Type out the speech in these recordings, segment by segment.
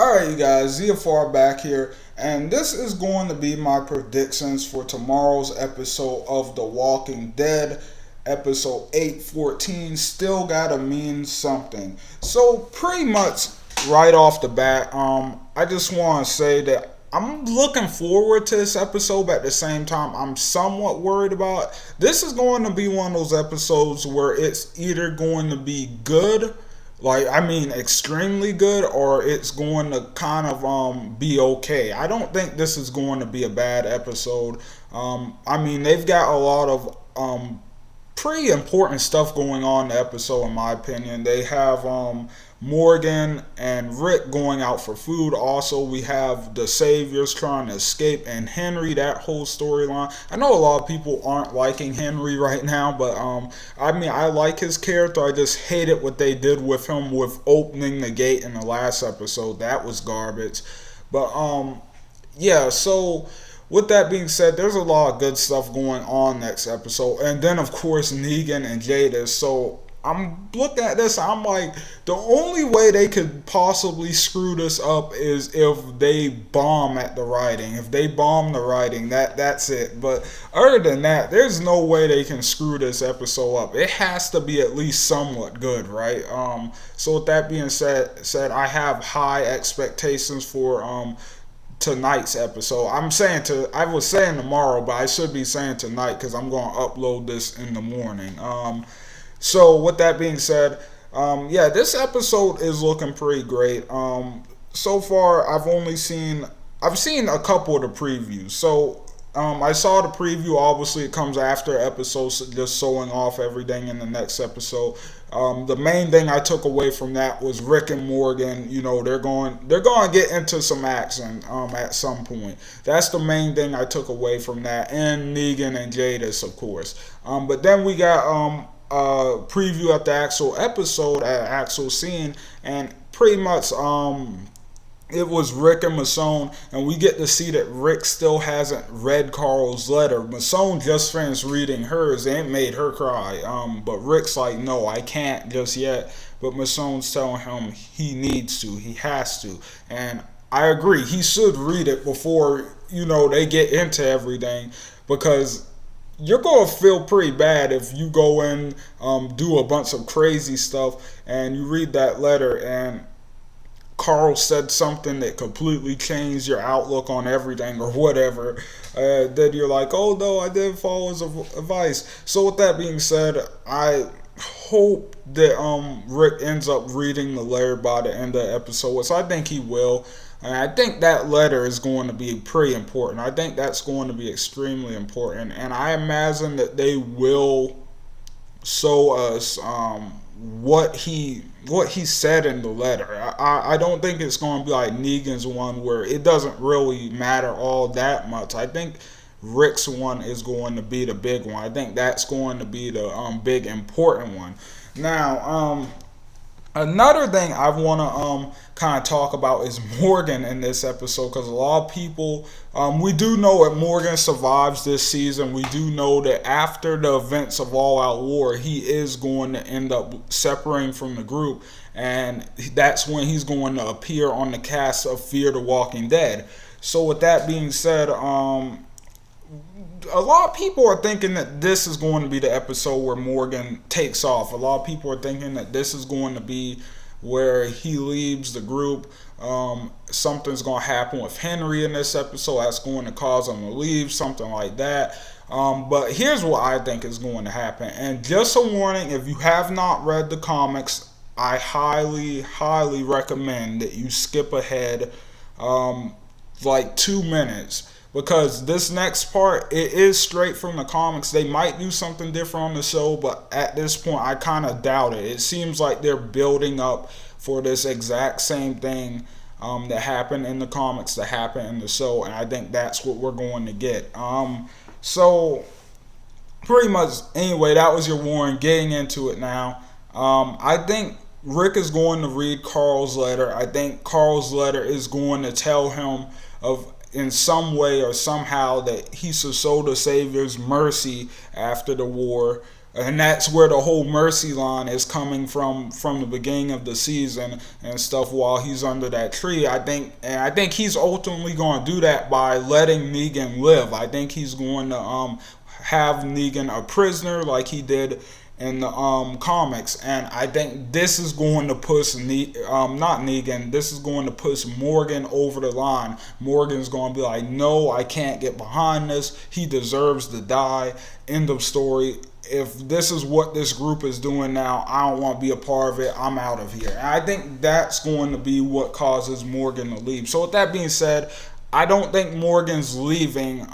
Alright, you guys, Zia Far back here, and this is going to be my predictions for tomorrow's episode of The Walking Dead, episode 814. Still gotta mean something. So, pretty much right off the bat, I just want to say that I'm looking forward to this episode, but at the same time, I'm somewhat worried about it. This is going to be one of those episodes where it's either going to be good, extremely good, or it's going to kind of be okay. I don't think this is going to be a bad episode. They've got a lot of pretty important stuff going on in the episode, in my opinion. They have Morgan and Rick going out for food. Also, we have the Saviors trying to escape, and Henry, that whole storyline. I know a lot of people aren't liking Henry right now, but I like his character. I just hated what they did with him with opening the gate in the last episode. That was garbage. But so with that being said, there's a lot of good stuff going on next episode. And then, of course, Negan and Jada. So I'm looking at this, I'm like, the only way they could possibly screw this up is if they bomb at the writing. If they bomb the writing, that's it. But other than that, there's no way they can screw this episode up. It has to be at least somewhat good, right? So with that being said, I have high expectations for tonight's episode. I was saying tomorrow, but I should be saying tonight because I'm going to upload this in the morning. So with that being said, this episode is looking pretty great. So far, I've seen a couple of the previews. So I saw the preview. Obviously, it comes after episodes, just showing off everything in the next episode. The main thing I took away from that was Rick and Morgan. You know, they're going to get into some action at some point. That's the main thing I took away from that, and Negan and Jadis, of course. But then we got preview of the actual episode, actual scene, and pretty much it was Rick and Michonne, and we get to see that Rick still hasn't read Carl's letter. Michonne just finished reading hers, and it made her cry. But Rick's like, no, I can't just yet. But Michonne's telling him he needs to, he has to. And I agree, he should read it before, they get into everything, because you're going to feel pretty bad if you go in, do a bunch of crazy stuff, and you read that letter, and Carl said something that completely changed your outlook on everything or whatever. Then you're like, oh no, I didn't follow his advice. So with that being said, I hope that Rick ends up reading the letter by the end of the episode, which I think he will. And I think that letter is going to be pretty important. I think that's going to be extremely important. And I imagine that they will show us what he said in the letter. I don't think it's going to be like Negan's one where it doesn't really matter all that much. I think Rick's one is going to be the big one. I think that's going to be the big important one. Now, another thing I want to kind of talk about is Morgan in this episode, because a lot of people, we do know that Morgan survives this season. We do know that after the events of All Out War, he is going to end up separating from the group, and that's when he's going to appear on the cast of Fear the Walking Dead. So with that being said, a lot of people are thinking that this is going to be the episode where Morgan takes off. A lot of people are thinking that this is going to be where he leaves the group. Something's going to happen with Henry in this episode that's going to cause him to leave, something like that. But here's what I think is going to happen. And just a warning, if you have not read the comics, I highly, highly recommend that you skip ahead 2 minutes. Because this next part, it is straight from the comics. They might do something different on the show, but at this point, I kind of doubt it. It seems like they're building up for this exact same thing that happened in the comics to happen in the show, and I think that's what we're going to get. So, pretty much, anyway, that was your warning. Getting into it now. I think Rick is going to read Carl's letter. I think Carl's letter is going to tell him in some way or somehow that he should show the Saviors mercy after the war. and that's where the whole mercy line is coming from the beginning of the season and stuff. While he's under that tree, I think he's ultimately going to do that by letting Negan live. I think he's going to have Negan a prisoner like he did in the comics, and I think this is going to push not Negan. This is going to push Morgan over the line. Morgan's going to be like, no, I can't get behind this. He deserves to die. End of story. If this is what this group is doing now, I don't want to be a part of it. I'm out of here. And I think that's going to be what causes Morgan to leave. So with that being said, I don't think Morgan's leaving.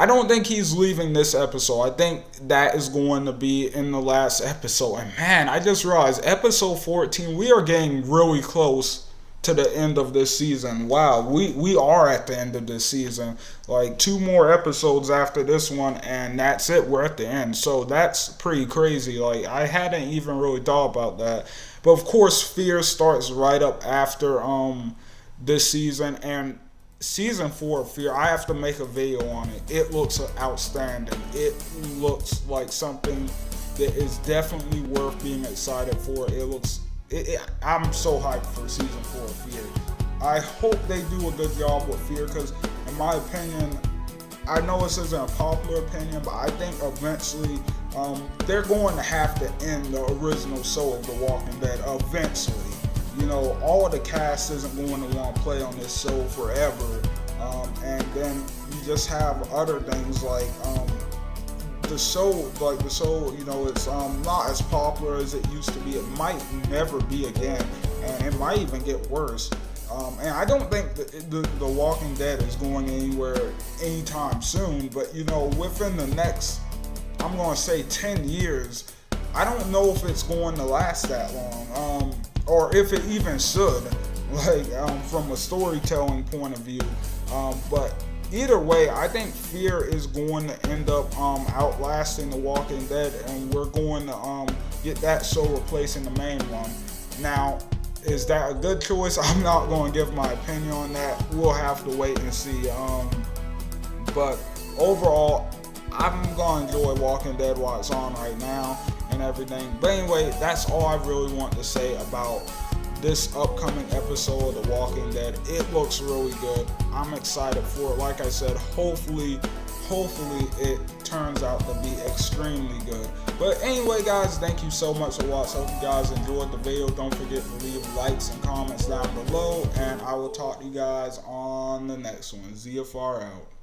I don't think he's leaving this episode. I think that is going to be in the last episode. And man, I just realized episode 14, we are getting really close to the end of this season. Wow, we are at the end of this season. Like 2 more episodes after this one, and that's it. We're at the end. So that's pretty crazy. Like, I hadn't even really thought about that. But of course, Fear starts right up after this season, and Season 4 of Fear, I have to make a video on it. It looks outstanding. It looks like something that is definitely worth being excited for. I'm so hyped for Season 4 of Fear. I hope they do a good job with Fear, because in my opinion, I know this isn't a popular opinion, but I think eventually they're going to have to end the original show of The Walking Dead eventually. You know, all of the cast isn't going to want to play on this show forever. And then you just have other things like the show, you know, it's not as popular as it used to be. It might never be again, and it might even get worse. And I don't think the Walking Dead is going anywhere anytime soon, but you know, within the next, I'm going to say 10 years, I don't know if it's going to last that long. Or if it even should, like from a storytelling point of view. But either way, I think Fear is going to end up outlasting The Walking Dead, and we're going to get that show replacing the main one. Now, is that a good choice? I'm not going to give my opinion on that. We'll have to wait and see. But overall, I'm going to enjoy Walking Dead while it's on right now and everything. But anyway, that's all I really want to say about this upcoming episode of The Walking Dead. It looks really good. I'm excited for it. Like I said, hopefully it turns out to be extremely good. But anyway, guys, thank you so much for watching. Hope you guys enjoyed the video. Don't forget to leave likes and comments down below, and I will talk to you guys on the next one. ZFR out.